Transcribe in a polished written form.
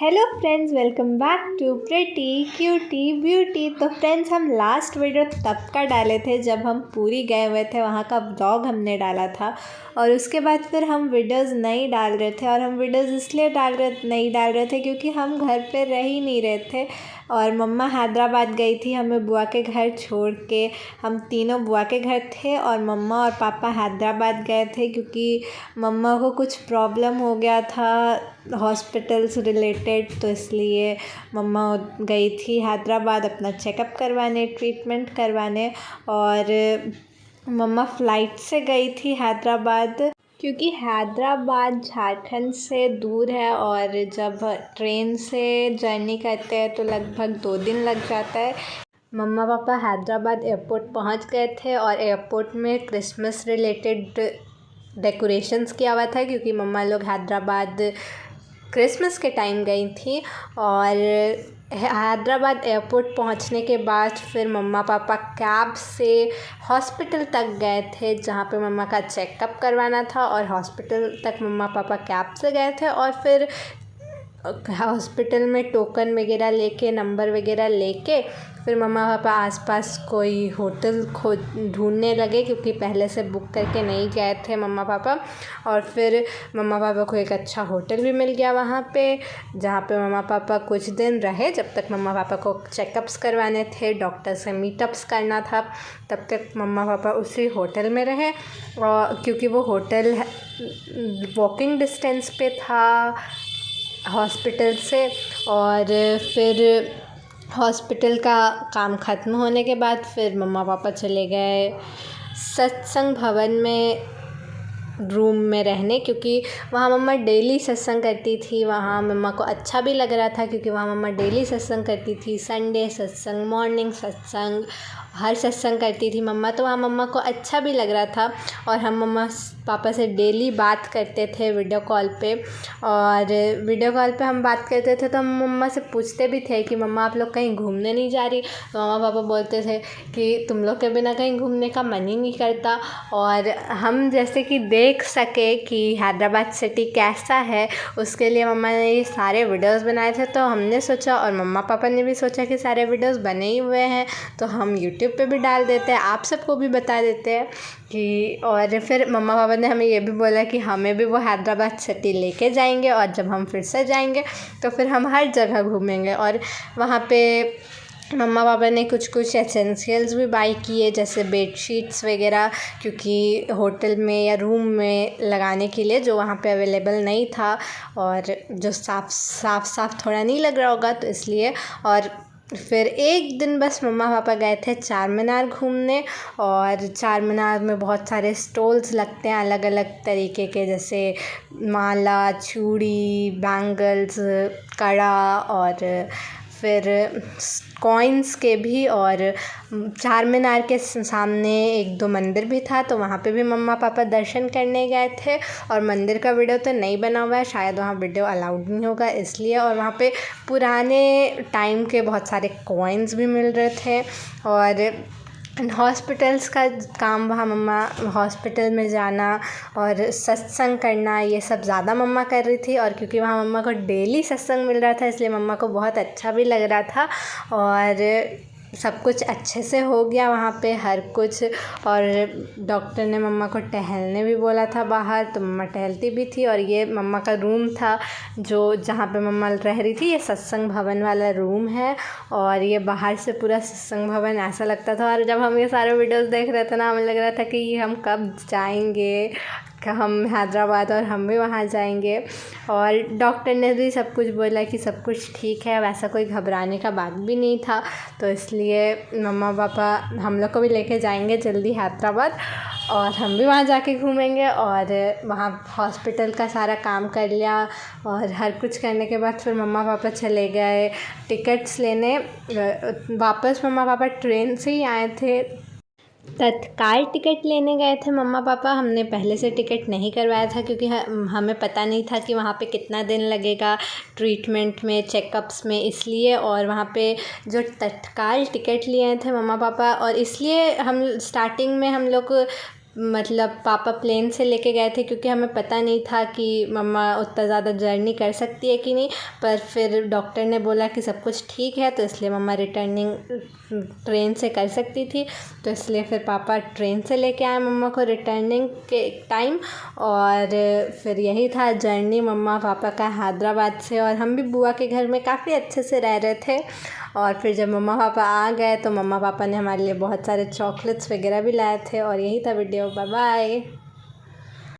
Hello friends, welcome back to pretty cutie beauty. तो friends, हम last video तब का डाले थे जब हम पूरी गए हुए थे, वहाँ का ब्लॉग हमने डाला था। और उसके बाद फिर हम वीडियोस नहीं डाल रहे थे। और हम वीडियोस इसलिए नहीं डाल रहे थे क्योंकि हम घर पे रह ही नहीं रहे थे और मम्मा हैदराबाद गई थी हमें बुआ के घर छोड़ के। हम तीनों बुआ के घर थे और मम्मा और पापा हैदराबाद गए थे क्योंकि मम्मा को कुछ प्रॉब्लम हो गया था हॉस्पिटल से रिलेटेड। तो इसलिए मम्मा गई थी हैदराबाद अपना चेकअप करवाने, ट्रीटमेंट करवाने। और मम्मा फ़्लाइट से गई थी हैदराबाद क्योंकि हैदराबाद झारखंड से दूर है और जब ट्रेन से जर्नी करते हैं तो लगभग 2 दिन लग जाता है। मम्मा पापा हैदराबाद एयरपोर्ट पहुंच गए थे और एयरपोर्ट में क्रिसमस रिलेटेड डेकोरेशंस किया हुआ था क्योंकि मम्मा लोग हैदराबाद क्रिसमस के टाइम गई थी। और हैदराबाद एयरपोर्ट पहुंचने के बाद फिर मम्मा पापा कैब से हॉस्पिटल तक गए थे जहां पे मम्मा का चेकअप करवाना था। और हॉस्पिटल तक मम्मा पापा कैब से गए थे और फिर हॉस्पिटल में टोकन वगैरह लेके, नंबर वगैरह लेके फिर मम्मा पापा आसपास कोई होटल ढूंढने लगे क्योंकि पहले से बुक करके नहीं गए थे मम्मा पापा। और फिर मम्मा पापा को एक अच्छा होटल भी मिल गया वहाँ पे जहाँ पे मम्मा पापा कुछ दिन रहे जब तक मम्मा पापा को चेकअप्स करवाने थे, डॉक्टर से मीटअप्स करना था। तब तक मम्मा पापा उसी होटल में रहे और क्योंकि वो होटल वॉकिंग डिस्टेंस पे था हॉस्पिटल से। और फिर हॉस्पिटल का काम ख़त्म होने के बाद फिर मम्मा पापा चले गए सत्संग भवन में रूम में रहने क्योंकि वहाँ मम्मा डेली सत्संग करती थी। वहाँ मम्मा को अच्छा भी लग रहा था क्योंकि वहाँ मम्मा डेली सत्संग करती थी, संडे सत्संग, मॉर्निंग सत्संग, हर सत्संग करती थी मम्मा। तो वहाँ मम्मा को अच्छा भी लग रहा था और हम मम्मा पापा से डेली बात करते थे वीडियो कॉल पे। और वीडियो कॉल पे हम बात करते थे तो हम मम्मा से पूछते भी थे कि मम्मा आप लोग कहीं घूमने नहीं जा रही। तो मम्मा पापा बोलते थे कि तुम लोग के बिना कहीं घूमने का मन ही नहीं करता। और हम जैसे कि देख सके कि हैदराबाद सिटी कैसा है उसके लिए मम्मा ने ये सारे वीडियोस बनाए थे। तो हमने सोचा और मम्मा पापा ने भी सोचा कि सारे वीडियोस बने ही हुए हैं तो हम यूट्यूब पे भी डाल देते हैं, आप सबको भी बता देते हैं कि। और फिर मम्मा पापा ने हमें ये भी बोला कि हमें भी वो हैदराबाद सिटी लेके जाएंगे और जब हम फिर से जाएंगे तो फिर हम हर जगह घूमेंगे। और वहाँ पे मम्मा पापा ने कुछ एसेंशियल्स भी बाई किए जैसे बेडशीट्स वगैरह क्योंकि होटल में या रूम में लगाने के लिए जो वहाँ पे अवेलेबल नहीं था और जो साफ थोड़ा नहीं लग रहा होगा तो इसलिए। और फिर एक दिन बस मम्मा पापा गए थे चार मीनार घूमने। और चार मीनार में बहुत सारे स्टॉल्स लगते हैं अलग अलग तरीके के जैसे माला, चूड़ी, बैंगल्स, कड़ा और फिर कॉइन्स के भी। और चार मीनार के सामने 1-2 मंदिर भी था तो वहाँ पे भी मम्मा पापा दर्शन करने गए थे। और मंदिर का वीडियो तो नहीं बना हुआ है, शायद वहाँ वीडियो अलाउड नहीं होगा इसलिए। और वहाँ पे पुराने टाइम के बहुत सारे कॉइन्स भी मिल रहे थे। और हॉस्पिटल्स का काम, वहाँ मम्मा हॉस्पिटल में जाना और सत्संग करना ये सब ज़्यादा मम्मा कर रही थी। और क्योंकि वहाँ मम्मा को डेली सत्संग मिल रहा था इसलिए मम्मा को बहुत अच्छा भी लग रहा था। और सब कुछ अच्छे से हो गया वहाँ पे हर कुछ। और डॉक्टर ने मम्मा को टहलने भी बोला था बाहर तो मम्मा टहलती भी थी। और ये मम्मा का रूम था जो जहाँ पे मम्मा रह रही थी, ये सत्संग भवन वाला रूम है। और ये बाहर से पूरा सत्संग भवन ऐसा लगता था। और जब हम ये सारे वीडियोस देख रहे थे ना, हमें लग रहा था कि ये हम कब जाएंगे, कि हम हैदराबाद और हम भी वहाँ जाएंगे। और डॉक्टर ने भी सब कुछ बोला कि सब कुछ ठीक है, वैसा कोई घबराने का बात भी नहीं था। तो इसलिए मम्मा पापा हम लोग को भी लेके जाएंगे जल्दी हैदराबाद और हम भी वहाँ जाके घूमेंगे। और वहाँ हॉस्पिटल का सारा काम कर लिया और हर कुछ करने के बाद फिर मम्मा पापा चले गए टिकट्स लेने। वापस मम्मा पापा ट्रेन से ही आए थे, तत्काल टिकट लेने गए थे मम्मा पापा। हमने पहले से टिकट नहीं करवाया था क्योंकि हमें पता नहीं था कि वहाँ पे कितना दिन लगेगा ट्रीटमेंट में, चेकअप्स में, इसलिए। और वहाँ पे जो तत्काल टिकट लिए थे मम्मा पापा और इसलिए हम स्टार्टिंग में हम लोग मतलब पापा प्लेन से लेके गए थे, क्योंकि हमें पता नहीं था कि मम्मा उतना ज़्यादा जर्नी कर सकती है कि नहीं। पर फिर डॉक्टर ने बोला कि सब कुछ ठीक है, तो इसलिए मम्मा रिटर्निंग ट्रेन से कर सकती थी। तो इसलिए फिर पापा ट्रेन से लेके आए मम्मा को रिटर्निंग के टाइम। और फिर यही था जर्नी मम्मा पापा का हैदराबाद से। और हम भी बुआ के घर में काफ़ी अच्छे से रह रहे थे। और फिर जब मम्मा पापा आ गए तो मम्मा पापा ने हमारे लिए बहुत सारे चॉकलेट्स वगैरह भी लाए थे। और यही था वीडियो। Bye bye.